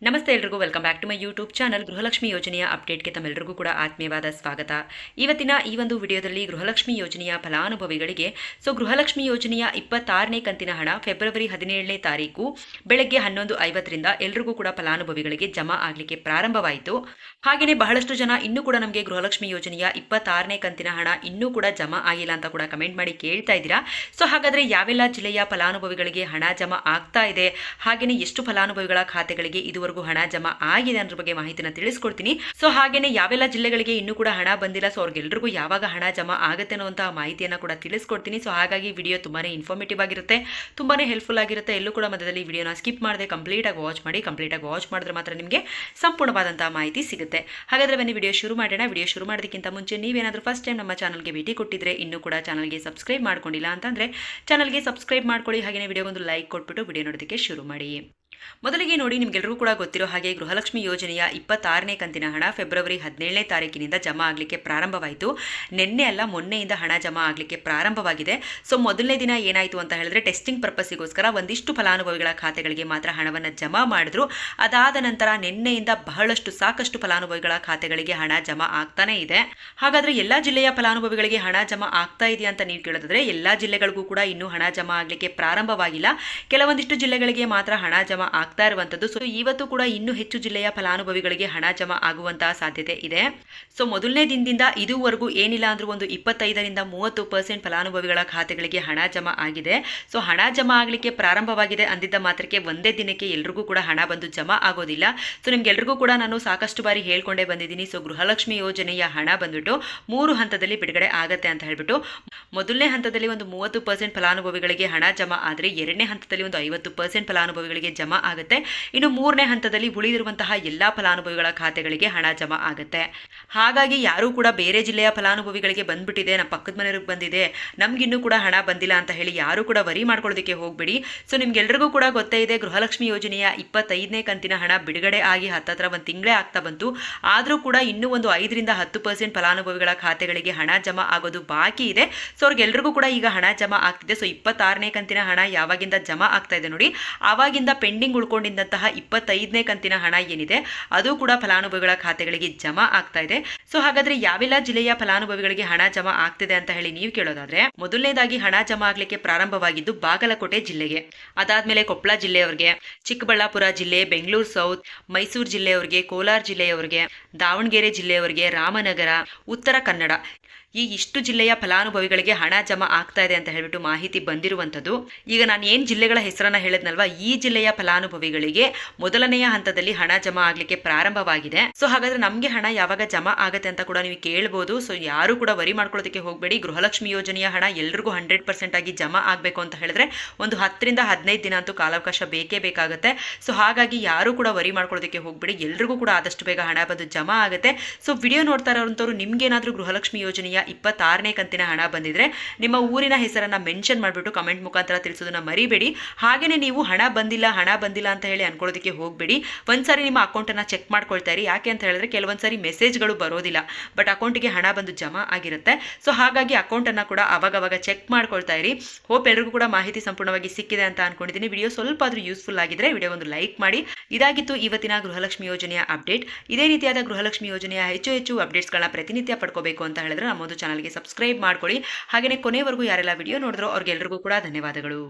ನಮಸ್ತೆ ಎಲ್ರಿಗೂ welcome back to my YouTube channel. Gruhalakshmi ಯೋಜನೆಯ ಅಪ್ಡೇಟ್ಗೆ ತಮ್ಮೆಲ್ಲರಿಗೂ ಕೂಡ ಆತ್ಮೀಯವಾದ ಸ್ವಾಗತ. ಇವತ್ತಿನ ಈ ಒಂದು ವಿಡಿಯೋದಲ್ಲಿ ಗೃಹಲಕ್ಷ್ಮಿ ಯೋಜನೆಯ ಫಲಾನುಭವಿಗಳಿಗೆ ಗೃಹಲಕ್ಷ್ಮಿ ಯೋಜನೆಯ 26ನೇ ಕಂತಿನ ಹಣ ಫೆಬ್ರವರಿ 17ನೇ ತಾರೀಕು ಬೆಳಗ್ಗೆ 11:50ರಿಂದ ಎಲ್ರಿಗೂ ಕೂಡ ಫಲಾನುಭವಿಗಳಿಗೆ ಜಮಾ ಆಗಲಿಕ್ಕೆ ಪ್ರಾರಂಭವಾಯಿತು. ಹಾಗೆಯೇ ಬಹಳಷ್ಟು ಜನ ಇನ್ನೂ ಕೂಡ ನಮಗೆ ಗೃಹಲಕ್ಷ್ಮಿ ಯೋಜನೆಯ 26ನೇ ಕಂತಿನ ಹಣ ಇನ್ನೂ ಕೂಡ ಜಮಾ ಆಗಿಲ್ಲ ಅಂತ ಕೂಡ ಕಮೆಂಟ್ ಮಾಡಿ ಕೇಳ್ತಾ ಇದ್ದೀರಾ. ಹಾಗಾದರೆ ಯಾವೆಲ್ಲ ಜಿಲ್ಲೆಯ ಫಲಾನುಭವಿಗಳಿಗೆ ಹಣ ಜಮಾ ಆಗ್ತಾ ಇದೆ, ಹಾಗೆಯೇ ಎಷ್ಟು ಫಲಾನುಭವಿಗಳ ಖಾತೆಗಳಿಗೆ ಇದುವರೆಗೂ ಹಣ ಜಮಾ ಆಗಿದೆ ಅನ್ನೋದ್ರ ಬಗ್ಗೆ ಮಾಹಿತಿನ ತಿಳಿಸ್ಕೊಡ್ತೀನಿ. ಹಾಗೇನೆ ಯಾವೆಲ್ಲ ಜಿಲ್ಲೆಗಳಿಗೆ ಇನ್ನೂ ಕೂಡ ಹಣ ಬಂದಿಲ್ಲ, ಅವ್ರಿಗೆಲ್ರಿಗೂ ಯಾವಾಗ ಹಣ ಜಮಾ ಆಗುತ್ತೆ ಅನ್ನೋಂತಹ ಮಾಹಿತಿಯನ್ನ ಕೂಡ ತಿಳಿಸ್ಕೊಡ್ತೀನಿ. ಹಾಗಾಗಿ ವಿಡಿಯೋ ತುಂಬಾನೇ ಇನ್ಫಾರ್ಮೇಟಿವ್ ಆಗಿರುತ್ತೆ, ತುಂಬಾನೇ ಹೆಲ್ಪ್ಫುಲ್ ಆಗಿರುತ್ತೆ. ಎಲ್ಲೂ ಕೂಡ ಮಧ್ಯದಲ್ಲಿ ವಿಡಿಯೋನ ಸ್ಕಿಪ್ ಮಾಡದೆ ಕಂಪ್ಲೀಟ್ ಆಗಿ ವಾಚ್ ಮಾಡಿ. ಕಂಪ್ಲೀಟ್ ಆಗಿ ವಾಚ್ ಮಾಡಿದ್ರೆ ಮಾತ್ರ ನಿಮಗೆ ಸಂಪೂರ್ಣವಾದಂತಹ ಮಾಹಿತಿ ಸಿಗುತ್ತೆ. ಹಾಗಾದ್ರೆ ಬನ್ನಿ ವಿಡಿಯೋ ಶುರು ಮಾಡೋಣ. ವಿಡಿಯೋ ಶುರು ಮಾಡೋದಕ್ಕಿಂತ ಮುಂಚೆ ನೀವೇನಾದ್ರೂ ಫಸ್ಟ್ ಟೈಮ್ ನಮ್ಮ ಚಾನಲ್ಗೆ ಭೇಟಿ ಕೊಟ್ಟಿದ್ರೆ ಇನ್ನೂ ಕೂಡ ಚಾನಲ್ಗೆ ಸಬ್ಸ್ಕ್ರೈಬ್ ಮಾಡ್ಕೊಂಡಿಲ್ಲ ಅಂತಂದ್ರೆ ಚಾನಲ್ಗೆ ಸಬ್ಸ್ಕ್ರೈಬ್ ಮಾಡ್ಕೊಳ್ಳಿ. ಹಾಗೆಯೇ ವಿಡಿಯೋಗೊಂದು ಲೈಕ್ ಕೊಟ್ಬಿಟ್ಟು ವಿಡಿಯೋ ನೋಡೋದಕ್ಕೆ ಶುರು ಮಾಡಿ. ಮೊದಲಿಗೆ ನೋಡಿ, ನಿಮ್ಗೆಲ್ಲರೂ ಕೂಡ ಗೊತ್ತಿರೋ ಹಾಗೆ ಗೃಹಲಕ್ಷ್ಮಿ ಯೋಜನೆಯ 26ನೇ ಕಂತಿನ ಹಣ ಫೆಬ್ರವರಿ 17ನೇ ತಾರೀಕಿನಿಂದ ಜಮಾ ಆಗಲಿಕ್ಕೆ ಪ್ರಾರಂಭವಾಯಿತು. ನಿನ್ನೆ ಅಲ್ಲ, ಮೊನ್ನೆಯಿಂದ ಹಣ ಜಮಾ ಆಗಲಿಕ್ಕೆ ಪ್ರಾರಂಭವಾಗಿದೆ. ಮೊದಲನೇ ದಿನ ಏನಾಯಿತು ಅಂತ ಹೇಳಿದ್ರೆ, ಟೆಸ್ಟಿಂಗ್ ಪರ್ಪಸ್ಸಿಗೋಸ್ಕರ ಒಂದಿಷ್ಟು ಫಲಾನುಭವಿಗಳ ಖಾತೆಗಳಿಗೆ ಮಾತ್ರ ಹಣವನ್ನು ಜಮಾ ಮಾಡಿದ್ರು. ಅದಾದ ನಂತರ ನಿನ್ನೆಯಿಂದ ಸಾಕಷ್ಟು ಫಲಾನುಭವಿಗಳ ಖಾತೆಗಳಿಗೆ ಹಣ ಜಮಾ ಆಗ್ತಾನೆ ಇದೆ. ಹಾಗಾದ್ರೆ ಎಲ್ಲಾ ಜಿಲ್ಲೆಯ ಫಲಾನುಭವಿಗಳಿಗೆ ಹಣ ಜಮಾ ಆಗ್ತಾ ಇದೆಯಾ ಅಂತ ನೀವು ಕೇಳಿದ್ರೆ, ಎಲ್ಲಾ ಜಿಲ್ಲೆಗಳಿಗೂ ಕೂಡ ಇನ್ನೂ ಹಣ ಜಮಾ ಆಗಲಿಕ್ಕೆ ಪ್ರಾರಂಭವಾಗಿಲ್ಲ. ಕೆಲವೊಂದಿಷ್ಟು ಜಿಲ್ಲೆಗಳಿಗೆ ಮಾತ್ರ ಹಣ ಜಮಾ ಆಗ್ತಾ ಇರುವಂತದ್ದು. ಇವತ್ತು ಕೂಡ ಇನ್ನೂ ಹೆಚ್ಚು ಜಿಲ್ಲೆಯ ಫಲಾನುಭವಿಗಳಿಗೆ ಹಣ ಜಮಾ ಆಗುವಂತಹ ಸಾಧ್ಯತೆ ಇದೆ. ಮೊದಲನೇ ದಿನದಿಂದ ಇದುವರೆಗೂ ಏನಿಲ್ಲ ಅಂದ್ರೂ ಒಂದು 25ರಿಂದ 30% ಫಲಾನುಭವಿಗಳ ಖಾತೆಗಳಿಗೆ ಹಣ ಜಮಾ ಆಗಿದೆ. ಹಣ ಜಮಾ ಆಗಲಿಕ್ಕೆ ಪ್ರಾರಂಭವಾಗಿದೆ ಅಂದಿದ್ದ ಮಾತ್ರಕ್ಕೆ ಒಂದೇ ದಿನಕ್ಕೆ ಎಲ್ರಿಗೂ ಕೂಡ ಹಣ ಬಂದು ಜಮಾ ಆಗೋದಿಲ್ಲ. ನಿಮ್ಗೆಲ್ರಿಗೂ ಕೂಡ ನಾನು ಸಾಕಷ್ಟು ಬಾರಿ ಹೇಳ್ಕೊಂಡೇ ಬಂದಿದ್ದೀನಿ. ಗೃಹಲಕ್ಷ್ಮಿ ಯೋಜನೆಯ ಹಣ ಬಂದ್ಬಿಟ್ಟು 3 ಹಂತದಲ್ಲಿ ಬಿಡುಗಡೆ ಆಗತ್ತೆ ಅಂತ ಹೇಳ್ಬಿಟ್ಟು, ಮೊದಲನೇ ಹಂತದಲ್ಲಿ ಒಂದು 30% ಫಲಾನುಭವಿಗಳಿಗೆ ಹಣ ಜಮಾ ಆದರೆ, ಎರಡನೇ ಹಂತದಲ್ಲಿ ಒಂದು 50% ಫಲಾನುಭವಿಗಳಿಗೆ ಜಮಾ ಆಗುತ್ತೆ. ಇನ್ನು ಮೂರನೇ ಹಂತದಲ್ಲಿ ಉಳಿದಿರುವಂತಹ ಎಲ್ಲಾ ಫಲಾನುಭವಿಗಳ ಖಾತೆಗಳಿಗೆ ಹಣ ಜಮಾ ಆಗುತ್ತೆ. ಹಾಗಾಗಿ ಯಾರು ಕೂಡ ಬೇರೆ ಜಿಲ್ಲೆಯ ಫಲಾನುಭವಿಗಳಿಗೆ ಬಂದ್ಬಿಟ್ಟಿದೆ, ನಮ್ಮ ಪಕ್ಕದ ಮನೆಯವ್ರಿಗೆ ಬಂದಿದೆ, ನಮ್ಗಿನ್ನೂ ಕೂಡ ಹಣ ಬಂದಿಲ್ಲ ಅಂತ ಹೇಳಿ ಯಾರು ಕೂಡ ವರಿ ಮಾಡ್ಕೊಳ್ಳೋದಕ್ಕೆ ಹೋಗ್ಬಿಡಿ. ನಿಮ್ಗೆಲ್ರಿಗೂ ಕೂಡ ಗೊತ್ತೇ ಇದೆ, ಗೃಹಲಕ್ಷ್ಮಿ ಯೋಜನೆಯ 25ನೇ ಕಂತಿನ ಹಣ ಬಿಡುಗಡೆ ಆಗಿ ಹತ್ತತ್ರ ಒಂದು ತಿಂಗಳೇ ಆಗ್ತಾ ಬಂತು. ಆದರೂ ಕೂಡ ಇನ್ನೂ ಒಂದು 5ರಿಂದ 10% ಫಲಾನುಭವಿಗಳ ಖಾತೆಗಳಿಗೆ ಹಣ ಜಮಾ ಆಗೋದು ಬಾಕಿ ಇದೆ. ಅವ್ರಿಗೆಲ್ರಿಗೂ ಕೂಡ ಈಗ ಹಣ ಜಮಾ ಆಗ್ತಿದೆ. 26ನೇ ಕಂತಿನ ಹಣ ಯಾವಾಗಿಂದ ಜಮಾ ಆಗ್ತಾ ಇದೆ ನೋಡಿ, ಆವಾಗಿಂದ ಪೆಂಡಿಂಗ್ ಉಳ್ಕೊಂಡಿದ್ದಂತಹ 25ನೇ ಕಂತಿನ ಹಣ ಏನಿದೆ ಅದು ಕೂಡ ಫಲಾನುಭವಿಗಳ ಖಾತೆಗಳಿಗೆ ಜಮಾ ಆಗ್ತಾ ಇದೆ. ಹಾಗಾದ್ರೆ ಯಾವೆಲ್ಲ ಜಿಲ್ಲೆಯ ಫಲಾನುಭವಿಗಳಿಗೆ ಹಣ ಜಮಾ ಆಗ್ತಿದೆ ಅಂತ ಹೇಳಿ ನೀವು ಕೇಳೋದಾದ್ರೆ, ಮೊದಲನೇದಾಗಿ ಹಣ ಜಮಾ ಆಗ್ಲಿಕ್ಕೆ ಪ್ರಾರಂಭವಾಗಿದ್ದು ಬಾಗಲಕೋಟೆ ಜಿಲ್ಲೆಗೆ, ಅದಾದ್ಮೇಲೆ ಕೊಪ್ಪಳ ಜಿಲ್ಲೆಯವರಿಗೆ, ಚಿಕ್ಕಬಳ್ಳಾಪುರ ಜಿಲ್ಲೆ, ಬೆಂಗಳೂರು ಸೌತ್, ಮೈಸೂರು ಜಿಲ್ಲೆಯವರಿಗೆ, ಕೋಲಾರ ಜಿಲ್ಲೆಯವರಿಗೆ, ದಾವಣಗೆರೆ ಜಿಲ್ಲೆಯವರಿಗೆ, ರಾಮನಗರ, ಉತ್ತರ ಕನ್ನಡ, ಈ ಇಷ್ಟು ಜಿಲ್ಲೆಯ ಫಲಾನುಭವಿಗಳಿಗೆ ಹಣ ಜಮಾ ಆಗ್ತಾ ಇದೆ ಅಂತ ಹೇಳ್ಬಿಟ್ಟು ಮಾಹಿತಿ ಬಂದಿರುವಂಥದ್ದು. ಈಗ ನಾನು ಏನು ಜಿಲ್ಲೆಗಳ ಹೆಸರನ್ನ ಹೇಳಿದ್ನಲ್ವಾ, ಈ ಜಿಲ್ಲೆಯ ಫಲಾನುಭವಿಗಳಿಗೆ ಮೊದಲನೆಯ ಹಂತದಲ್ಲಿ ಹಣ ಜಮಾ ಆಗ್ಲಿಕ್ಕೆ ಪ್ರಾರಂಭವಾಗಿದೆ. ಹಾಗಾದ್ರೆ ನಮಗೆ ಹಣ ಯಾವಾಗ ಜಮಾ ಆಗತ್ತೆ ಅಂತ ಕೂಡ ನೀವು ಕೇಳ್ಬೋದು. ಯಾರು ಕೂಡ ವರಿ ಮಾಡ್ಕೊಳ್ಳೋದಕ್ಕೆ ಹೋಗಬೇಡಿ. ಗೃಹಲಕ್ಷ್ಮಿ ಯೋಜನೆಯ ಹಣ ಎಲ್ರಿಗೂ 100% ಆಗಿ ಜಮಾ ಆಗಬೇಕು ಅಂತ ಹೇಳಿದ್ರೆ ಒಂದು 10ರಿಂದ 15 ದಿನ ಅಂತೂ ಕಾಲಾವಕಾಶ ಬೇಕೇ ಬೇಕಾಗುತ್ತೆ. ಹಾಗಾಗಿ ಯಾರು ಕೂಡ ವರಿ ಮಾಡ್ಕೊಳ್ಳೋದಕ್ಕೆ ಹೋಗಬೇಡಿ, ಎಲ್ರಿಗೂ ಕೂಡ ಆದಷ್ಟು ಬೇಗ ಹಣ ಬಂದು ಜಮಾ ಆಗುತ್ತೆ. ವಿಡಿಯೋ ನೋಡ್ತಾ ಇರೋಂಥವ್ರು ನಿಮ್ಗೇನಾದ್ರೂ ಗೃಹಲಕ್ಷ್ಮಿ ಯೋಜನೆಯ 26ನೇ ಕಂತಿನ ಹಣ ಬಂದಿದ್ರೆ ನಿಮ್ಮ ಊರಿನ ಹೆಸರನ್ನ ಮೆನ್ಷನ್ ಮಾಡಿಬಿಟ್ಟು ಕಮೆಂಟ್ ಮುಖಾಂತರ ತಿಳಿಸೋದನ್ನ ಮರಿಬೇಡಿ. ಹಾಗೇನೆ ನೀವು ಹಣ ಬಂದಿಲ್ಲ ಅಂತ ಹೇಳಿ ಅನ್ಕೊಳ್ಳೋದಕ್ಕೆ ಹೋಗಬೇಡಿ. ಒಂದ್ಸಾರಿ ನಿಮ್ಮ ಅಕೌಂಟನ್ನು ಚೆಕ್ ಮಾಡ್ಕೊಳ್ತಾ ಇರಿ. ಯಾಕೆ ಅಂತ ಹೇಳಿದ್ರೆ ಕೆಲವೊಂದ್ಸಾರಿ ಮೆಸೇಜ್ಗಳು ಬರೋದಿಲ್ಲ, ಬಟ್ ಅಕೌಂಟಿಗೆ ಹಣ ಬಂದು ಜಮಾ ಆಗಿರುತ್ತೆ. ಹಾಗಾಗಿ ಅಕೌಂಟನ್ನು ಕೂಡ ಅವಾಗ ಚೆಕ್ ಮಾಡ್ಕೊಳ್ತಾ ಇರಿ. ಹೋಪ್ ಎಲ್ರಿಗೂ ಕೂಡ ಮಾಹಿತಿ ಸಂಪೂರ್ಣವಾಗಿ ಸಿಕ್ಕಿದೆ ಅಂತ ಅನ್ಕೊಂಡಿದ್ದೀನಿ. ವಿಡಿಯೋ ಸ್ವಲ್ಪ ಆದ್ರೂ ಯೂಸ್ಫುಲ್ ಆಗಿದ್ರೆ ವಿಡಿಯೋ ಒಂದು ಲೈಕ್ ಮಾಡಿ. ಇದಾಗಿತ್ತು ಇವತ್ತಿನ ಗೃಹಲಕ್ಷ್ಮಿ ಯೋಜನೆಯ ಅಪ್ಡೇಟ್. ಇದೇ ರೀತಿಯಾದ ಗೃಹಲಕ್ಷ್ಮಿ ಯೋಜನೆಯ ಹೆಚ್ಚು ಅಪ್ಡೇಟ್ಸ್ಗಳನ್ನ ಪ್ರತಿನಿತ್ಯ ಪಡ್ಕೋಬೇಕು ಅಂತ ಹೇಳಿದ್ರೆ ನಮ್ಮೊಂದು ಚಾನಲ್ಗೆ ಸಬ್ಸ್ಕ್ರೈಬ್ ಮಾಡ್ಕೊಳ್ಳಿ. ಹಾಗೆಯೇ ಕೊನೆವರೆಗೂ ಯಾರೆಲ್ಲ ವಿಡಿಯೋ ನೋಡಿದ್ರೋ ಅವ್ರಿಗೆಲ್ಲರಿಗೂ ಕೂಡ ಧನ್ಯವಾದಗಳು.